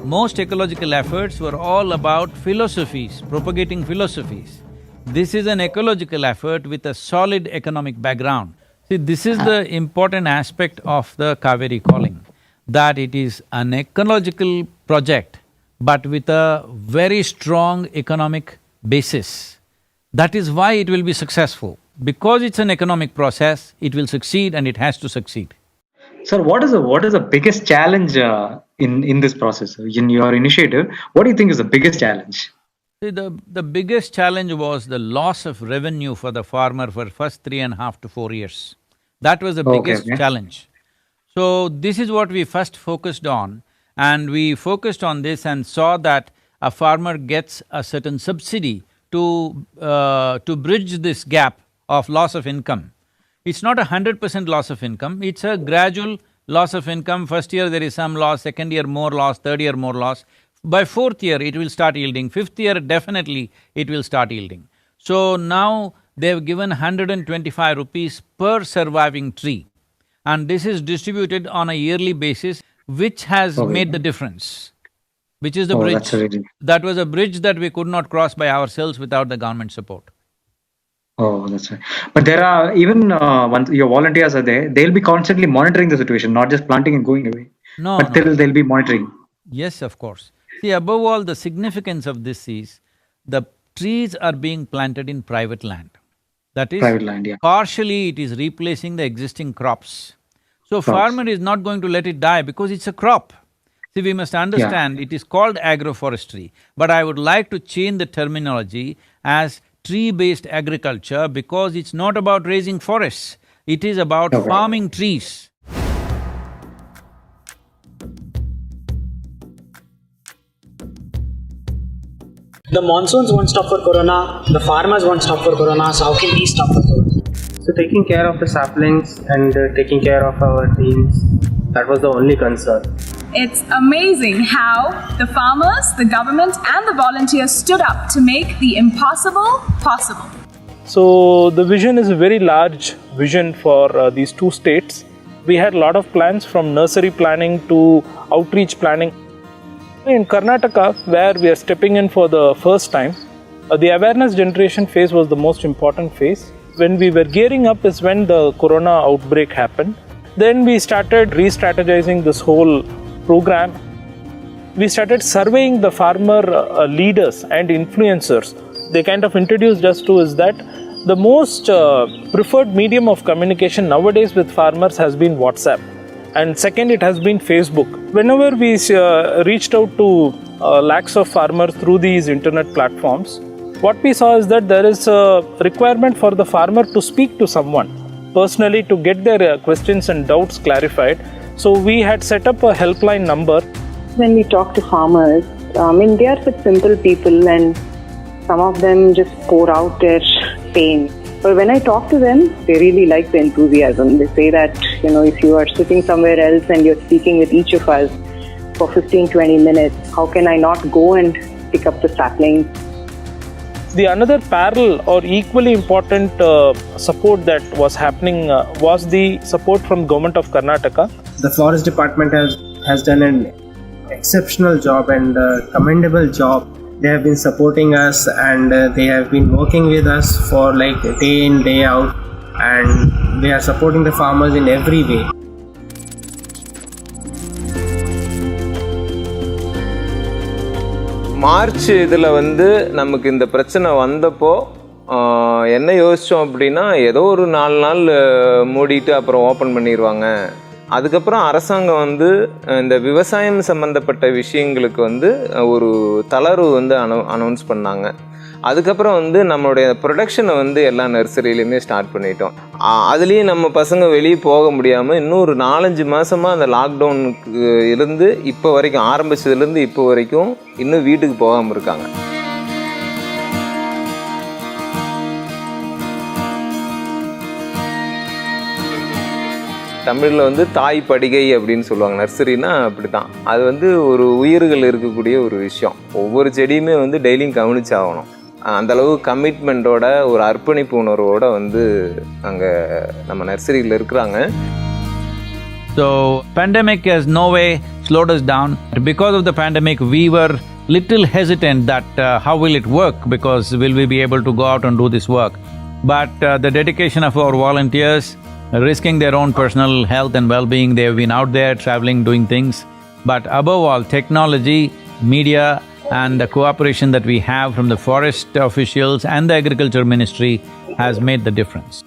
most ecological efforts were all about philosophies, propagating philosophies. This is an ecological effort with a solid economic background. See, this is the important aspect of the Kaveri calling, that it is an ecological project but with a very strong economic basis. That is why it will be successful. Because it's an economic process, it will succeed and it has to succeed. Sir, what is the biggest challenge in this process, in your initiative? What do you think is the biggest challenge? See, the biggest challenge was the loss of revenue for the farmer for first 3.5 to 4 years. That was the biggest challenge. So, this is what we first focused on, and we focused on this and saw that a farmer gets a certain subsidy to bridge this gap of loss of income. It's not 100% loss of income, it's a gradual loss of income. First year there is some loss, second year more loss, third year more loss. By fourth year it will start yielding, fifth year definitely it will start yielding. So now they've given 125 rupees per surviving tree, and this is distributed on a yearly basis, which has made the difference, which is the bridge. That was a bridge that we could not cross by ourselves without the government support. Oh, that's right. But there are even once your volunteers are there, they'll be constantly monitoring the situation, not just planting and going away. No, but they'll be monitoring. Yes, of course. See, above all, the significance of this is the trees are being planted in private land. That is, private land, yeah. Partially it is replacing the existing crops. So farmer is not going to let it die because it's a crop. See, we must understand it is called agroforestry, but I would like to change the terminology as tree-based agriculture, because it's not about raising forests, it is about farming trees. The monsoons won't stop for corona, the farmers won't stop for corona, so how can we stop for corona? So taking care of the saplings and taking care of our teams, that was the only concern. It's amazing how the farmers, the government and the volunteers stood up to make the impossible possible. So the vision is a very large vision for these two states. We had a lot of plans, from nursery planning to outreach planning. In Karnataka, where we are stepping in for the first time, the awareness generation phase was the most important phase. When we were gearing up is when the corona outbreak happened. Then we started re-strategizing this whole program. We started surveying the farmer leaders and influencers. They kind of introduced us to is that the most preferred medium of communication nowadays with farmers has been WhatsApp. And second, it has been Facebook. Whenever we reached out to lakhs of farmers through these internet platforms, what we saw is that there is a requirement for the farmer to speak to someone personally to get their questions and doubts clarified. So we had set up a helpline number. When we talk to farmers, they are such simple people, and some of them just pour out their pain. But when I talk to them, they really like the enthusiasm. They say that, if you are sitting somewhere else and you're speaking with each of us for 15-20 minutes, how can I not go and pick up the sapling? The another parallel or equally important support that was happening was the support from Government of Karnataka. The Forest Department has done an exceptional job and commendable job. They have been supporting us, and they have been working with us for like day in, day out, and they are supporting the farmers in every way. March இதில் நமக்கு இந்த பிரச்சனை வந்தப்போ என்ன யோசித்தோம் அப்படின்னா, ஏதோ ஒரு 4 நாள் மூடிட்டு அப்புறம் ஓப்பன் பண்ணிடுவாங்க. அதுக்கப்புறம் அரசாங்கம் இந்த விவசாயம் சம்மந்தப்பட்ட விஷயங்களுக்கு ஒரு தளர்வு அனௌன்ஸ் பண்ணாங்க. அதுக்கப்புறம் நம்மளுடைய ப்ரொடக்ஷனை எல்லா நர்சரியிலையுமே ஸ்டார்ட் பண்ணிட்டோம். அதுலேயும் நம்ம பசங்க வெளியே போக முடியாமல் இன்னும் ஒரு 4-5 மாதமாக அந்த லாக்டவுனுக்கு இருந்து இப்போ வரைக்கும், ஆரம்பிச்சதுலேருந்து இப்போ வரைக்கும் இன்னும் வீட்டுக்கு போகாமல் இருக்காங்க. தமிழில் தாய் படிகை அப்படின்னு சொல்லுவாங்க. நர்சரினா அப்படி தான். அது ஒரு உயிர்கள் இருக்கக்கூடிய ஒரு விஷயம். ஒவ்வொரு செடியுமே டெய்லியும் கவனிச்சாகணும். அந்தளவு கமிட்மெண்ட்டோட, ஒரு அர்ப்பணிப்பு உணர்வோட அங்கே நம்ம நர்சரியில் இருக்கிறாங்க. So, pandemic has no way slowed us down. Because of the pandemic, we were little hesitant that how will it work, because will we be able to go out and do this work? But the dedication of our volunteers, risking their own personal health and well-being, they have been out there traveling, doing things. But above all, technology, media and the cooperation that we have from the forest officials and the agriculture ministry has made the difference.